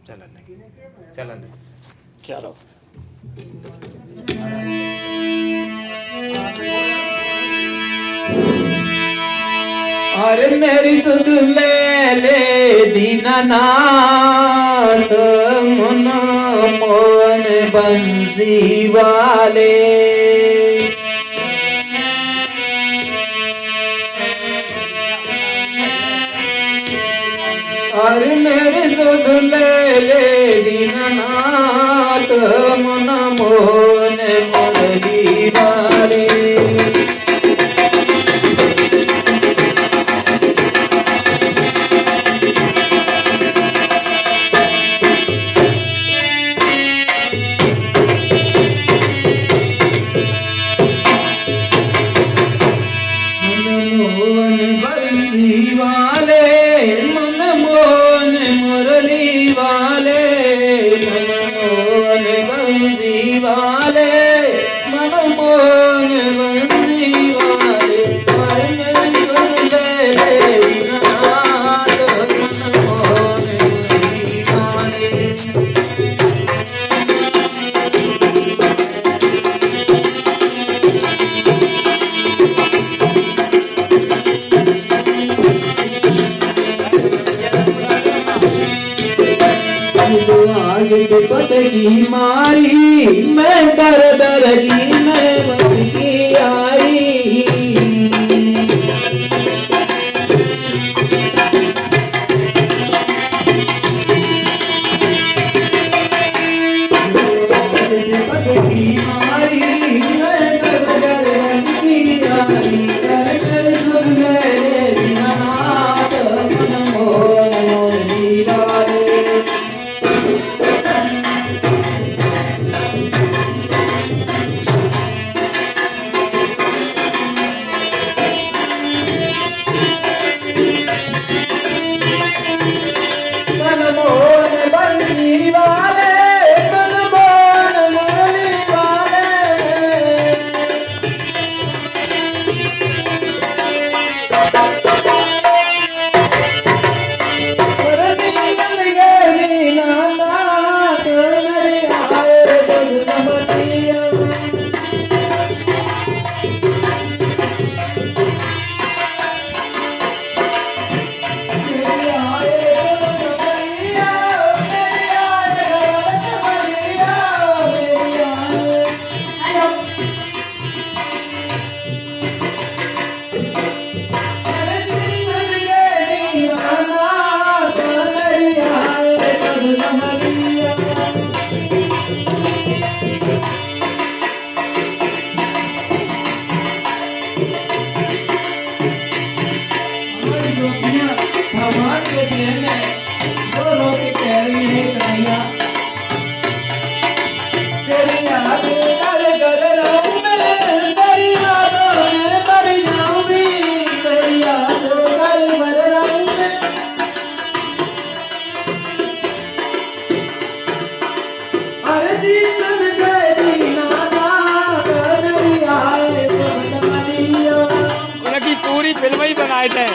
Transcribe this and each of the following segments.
चलन नहीं, चलन नहीं। चलो अरे मेरी सुध ले ले दीनानाथ मन मोहन बंसी वाले। अरे मेरी सुध ले ले दीनानाथ मन मोहन बंसी वाले। पद की मारी मैं दर दर की मैं बन की आई। पद की मारी मैं दर दर की आई। पूरी फिल्म ही बनाए थे।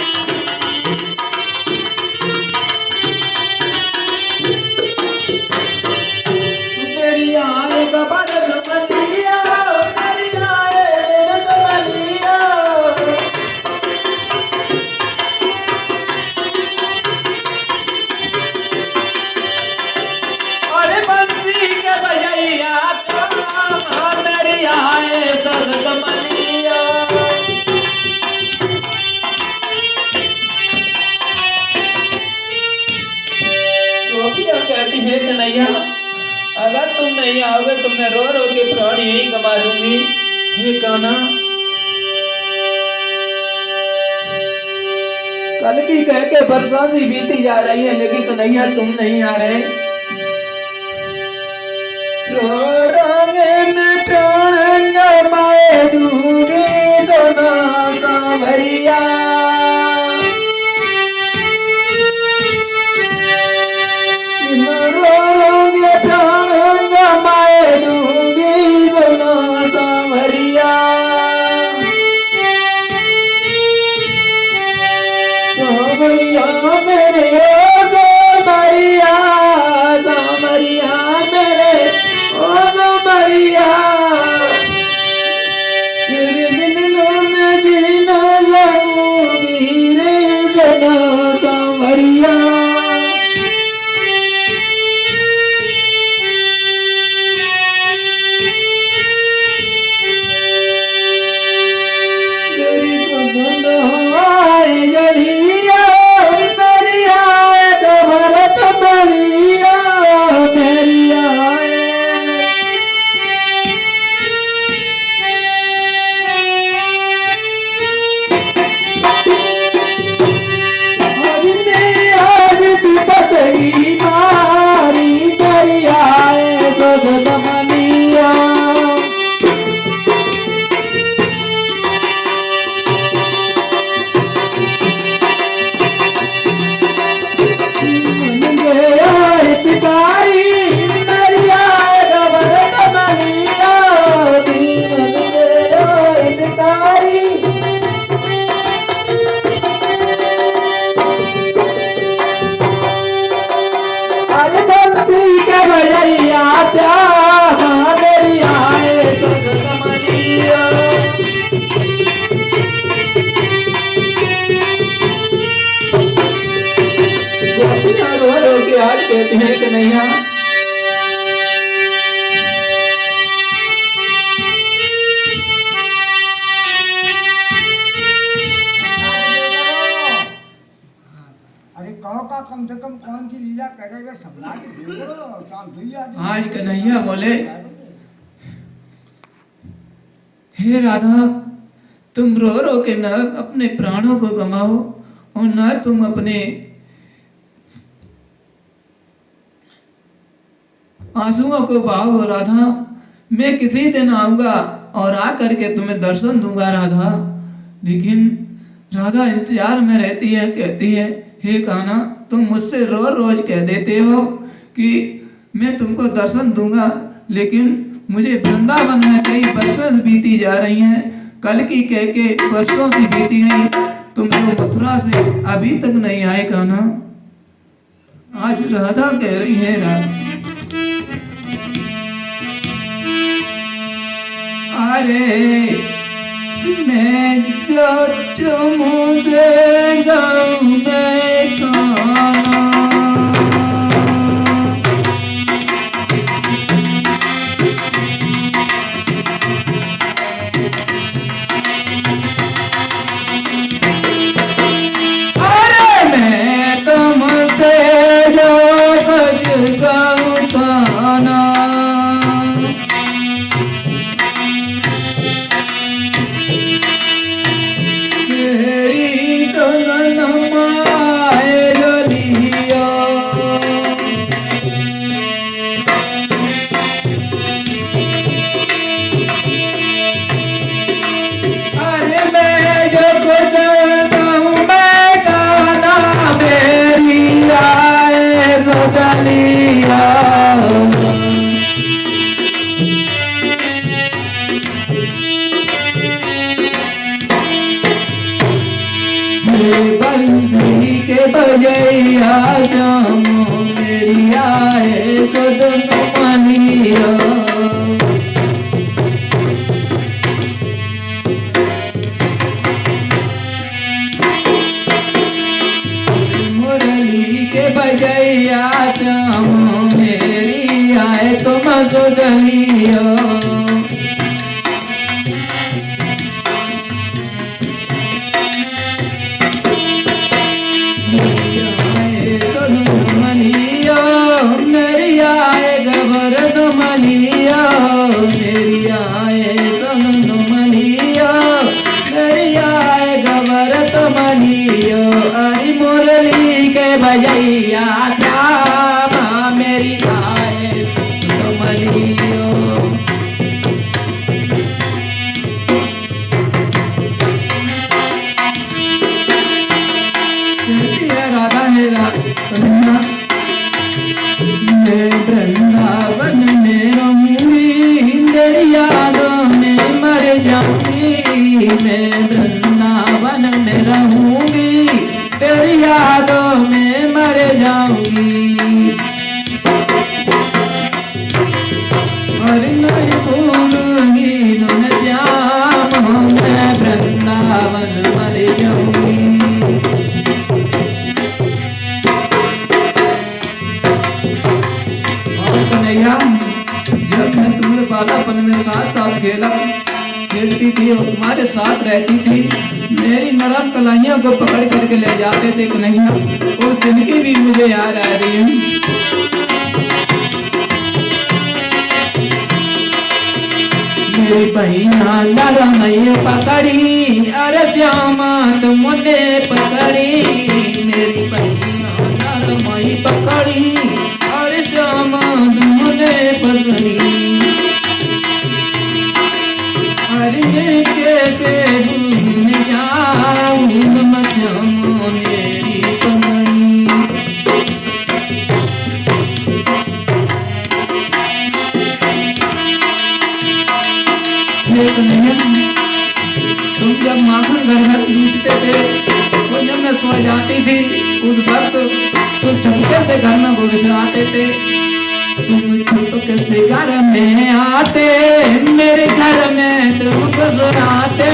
अगर तुम नहीं आओगे तो मैं रो रो के प्राण यही गवा दूंगी। हे कान्हा, कल की कह के बरसाती बीती जा रही है लेकिन कन्हैया तुम नहीं आ रहे। रो रोगे मैं प्राण गवाए दूंगी सोना सांवरिया। रोगे प्राण गवाए दूंगी सोना सांवरिया। सांवरिया मेरे ओ सांवरिया ठीक है भैया श्यामा मेरी आए सुगमनिया। गोपियाँ रो रो के आज कहती हैं कि नैया कम से कम कौन सी लीला करेगा समझा के देखो शाम भैया। आज कन्हैया बोले हे राधा तुम रो रो के न अपने प्राणों को गमाओ और न तुम अपने आंसुओं को बहाओ राधा। मैं किसी दिन आऊंगा और आकर के तुम्हें दर्शन दूंगा राधा। लेकिन राधा इंतजार में रहती है, कहती है हे कान्हा तुम मुझसे रोज कह देते हो कि मैं तुमको दर्शन दूंगा, लेकिन मुझे वृंदावन में कई वर्षों से बीती जा रही हैं। कल की कह के वर्षों से बीती गई, तुम तो मथुरा से अभी तक नहीं आए कान्हा। आज राधा कह रही है राधा अरे मैं जो तुझे गाँव में कान्हा। अरे मैं तुमसे जो बज गाँव कान्हा। बंसी के बजैया जामो मेरी आए तो दोनों मनिया। मुरली के बजैया जामो मेरी आए तो मधुदनिया। मेरी आए गबर दुमनिया मेरी आए दुमनिया मेरी आए गबर दुमनिया। अरे मुरली के बजैया श्यामा मेरी आए दुमनिया। राधा है राधा मैं वृंदावन में रहूंगी तेरी यादों में मर जाऊंगी। मैं वृंदावन में रहूंगी तेरी यादों में मर जाऊंगी। और नहीं भूलूंगी तुम श्याम मैं वृंदावन मर जाऊंगी। जब मैं तुम्हें बालापन में साथ खेला खेलती थी और तुम्हारे साथ रहती थी, मेरी नरम कलाइयों को पकड़ करके ले जाते थे कन्हैया। उस दिन की भी मुझे याद आ रही है। मेरी बहिना नरम पकड़ी अरे श्यामा तुमने पकड़ी। मेरी बहिना नरम पकड़ी अरे श्यामा तुमने पकड़ी। अरे मैं कैसे भूल जाऊं श्यामा मेरी पकड़ी। तुम जब माखन घर घर लूटते थे तो जब मैं सो जाती थी उस वक्त तुम चुपके से घर में घुस आते थे। तुम चुपके से घर में आते, मेरे घर में तुम घुसराते।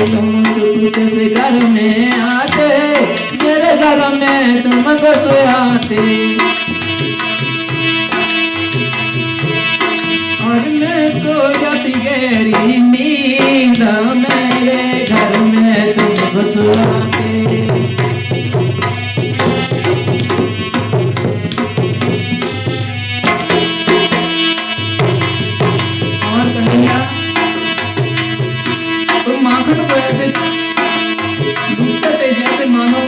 तुम चुपके से घर में आते, मेरे घर में तुम घुसराते। और मैं तो जाती गहरी नींद, मेरे घर में तुम घुसराते। और कन्हैया तुम माखन को ऐसे दूसरे पे जैसे मानो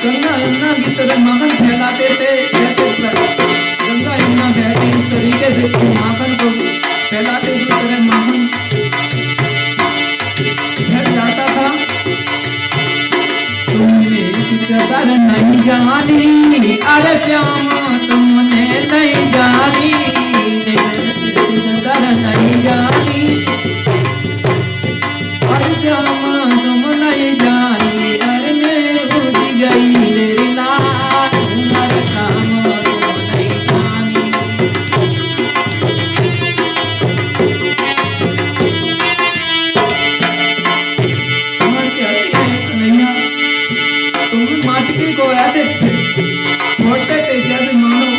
गंगा यमुना की तरह माखन फैलाते थे, जैसे गंगा यमुना बहती उस तरीके से माखन को फैलाते उस तरह माखन फैल जाता था। तुमने कदर नहीं जानी, अरे श्यामा तुमने नहीं जानी, कदर नहीं जानी, अरे श्यामा तुम नहीं जानी। अरे मैं रुक गई तेरी लाल, अरे काम तुम नहीं जानी। और कहती है कन्हैया तुम मटकी को ऐसे फोड़ते थे जैसे मानो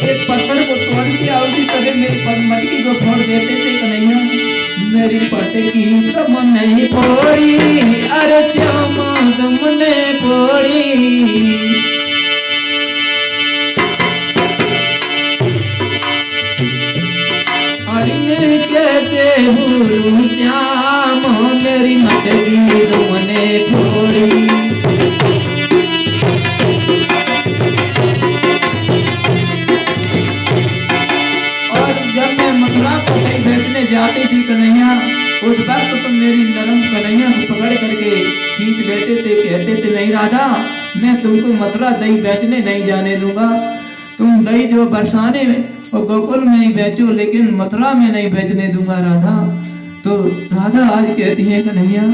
एक पत्थर को तोड़ दिया उसी तरह मेरी मटकी को फोड़ देते थे कन्हैया। मेरी पटकी तुम नहीं फोड़ी, अरे श्यामा तुमने फोड़ी। अरे मैं कैसे भूलूं श्याम, मेरी मटकी तुमने फोड़ी। और जब मैं मथुरा को कहीं भेजने जाती थी कन्हैया, उस वक्त तुम मेरी नरम कन्हैया को पकड़ करके खींच लेते थे, कहते थे नहीं राधा मैं तुमको मथुरा दही बेचने नहीं जाने दूंगा। तुम दही जो बरसाने और गोकुल में ही बेचो, लेकिन मथुरा में नहीं बेचने दूंगा राधा। तो राधा आज कहती है कन्हैया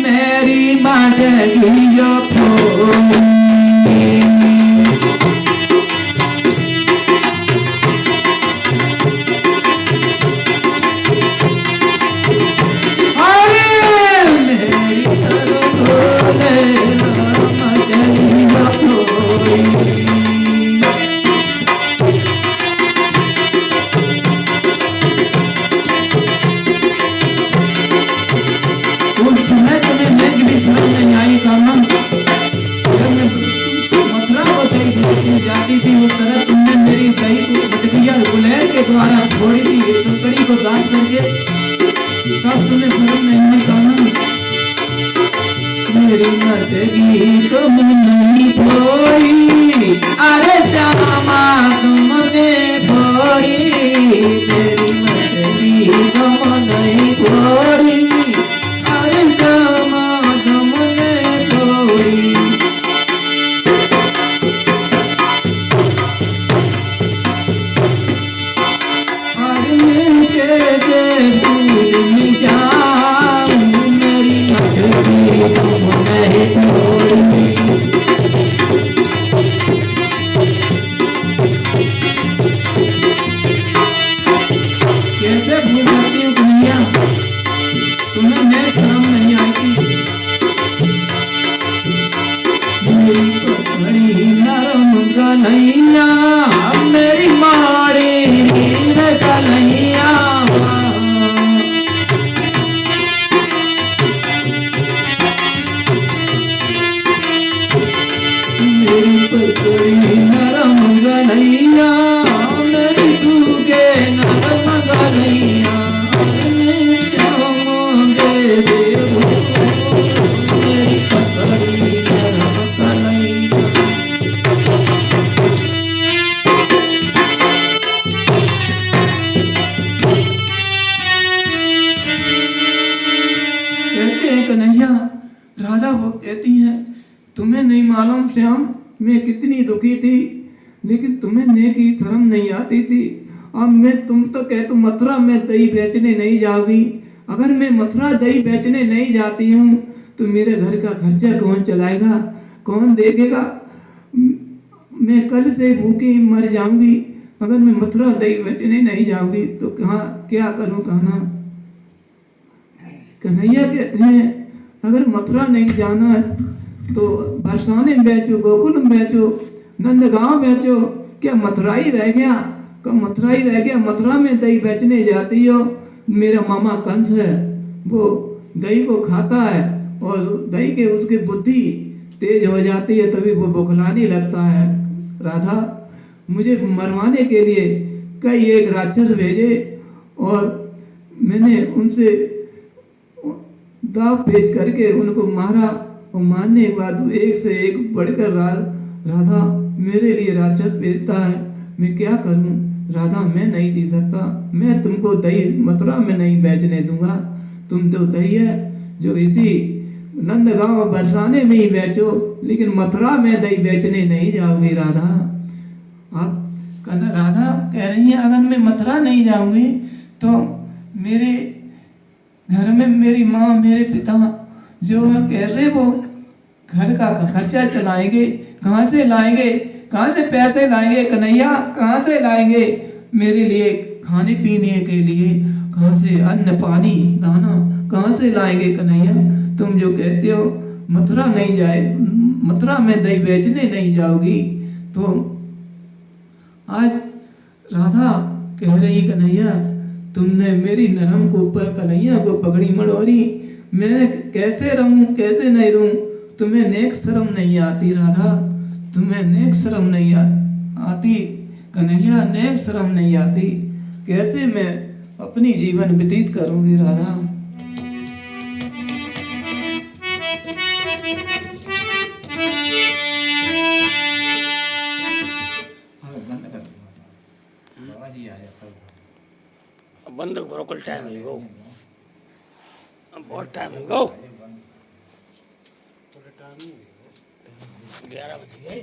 मेरी मटकी जो फोड़ी। जाती थी उस तरह तुमने मेरी दही को मटकिया गुलेर के द्वारा फोड़ी थी, कंकड़ी को दास करके। तब तुम्हें शर्म नहीं कहा मेरी मटकी तुम नहीं फोड़ी, अरे श्यामा तुमने फोड़ी। मेरी मटकी तुम नहीं फोड़ी, अरे श्यामा तुमने फोड़ी। कैसे भूल सकती हूँ दुनिया। राधा वो कहती है, तुम्हें नहीं मालूम श्याम मैं कितनी दुखी थी, लेकिन तुम्हें नेकी शर्म नहीं आती थी। अब मैं तुम तो कह तुम मथुरा में दही बेचने नहीं जाओगी। अगर मैं मथुरा दही बेचने नहीं जाती हूँ तो मेरे घर का खर्चा कौन चलाएगा, कौन देखेगा? मैं कल से भूखी मर जाऊंगी। अगर मैं मथुरा दही बेचने नहीं जाऊंगी तो कहाँ क्या करूँ कहना। कन्हैया कहते हैं अगर मथुरा नहीं जाना तो बरसाने में बेचो, गोकुल में बेचो, नंदगांव बेचो, क्या मथुरा ही रह गया? क्या मथुरा ही रह गया? मथुरा में दही बेचने जाती हो। मेरा मामा कंस है, वो दही को खाता है और दही के उसकी बुद्धि तेज हो जाती है, तभी वो बौखलाने लगता है। राधा मुझे मरवाने के लिए कई एक राक्षस भेजे और मैंने उनसे दाव पेच करके उनको मारा, और मारने के बाद एक से एक बढ़कर राधा मेरे लिए राक्षस भेजता है। मैं क्या करूं राधा, मैं नहीं जी सकता। मैं तुमको दही मथुरा में नहीं बेचने दूंगा। तुम तो दही है जो इसी नंदगांव बरसाने में ही बेचो, लेकिन मथुरा में दही बेचने नहीं जाओगी राधा। आप कहना राधा कह रही है अगर मैं मथुरा नहीं जाऊंगी तो मेरे घर में मेरी माँ मेरे पिता जो है कैसे वो घर का खर्चा चलाएंगे, कहाँ से लाएंगे, कहाँ से पैसे लाएंगे कन्हैया, कहाँ से लाएंगे मेरे लिए खाने पीने के लिए, कहाँ से अन्न पानी दाना कहाँ से लाएंगे कन्हैया? तुम जो कहते हो मथुरा नहीं जाए, मथुरा में दही बेचने नहीं जाओगी, तो आज राधा कह रही कन्हैया तुमने मेरी नरम को ऊपर कन्हैया को पगड़ी मड़ोरी, मैं कैसे रहूं कैसे नहीं रहूं? तुम्हें नेक शर्म नहीं आती राधा, तुम्हें नेक शर्म नहीं आती कन्हैया, नेक शर्म नहीं आती। कैसे मैं अपनी जीवन व्यतीत करूंगी राधा? बंद करो, कल टाइम ही गो, बहुत टाइम ही गो, 11 बज गए।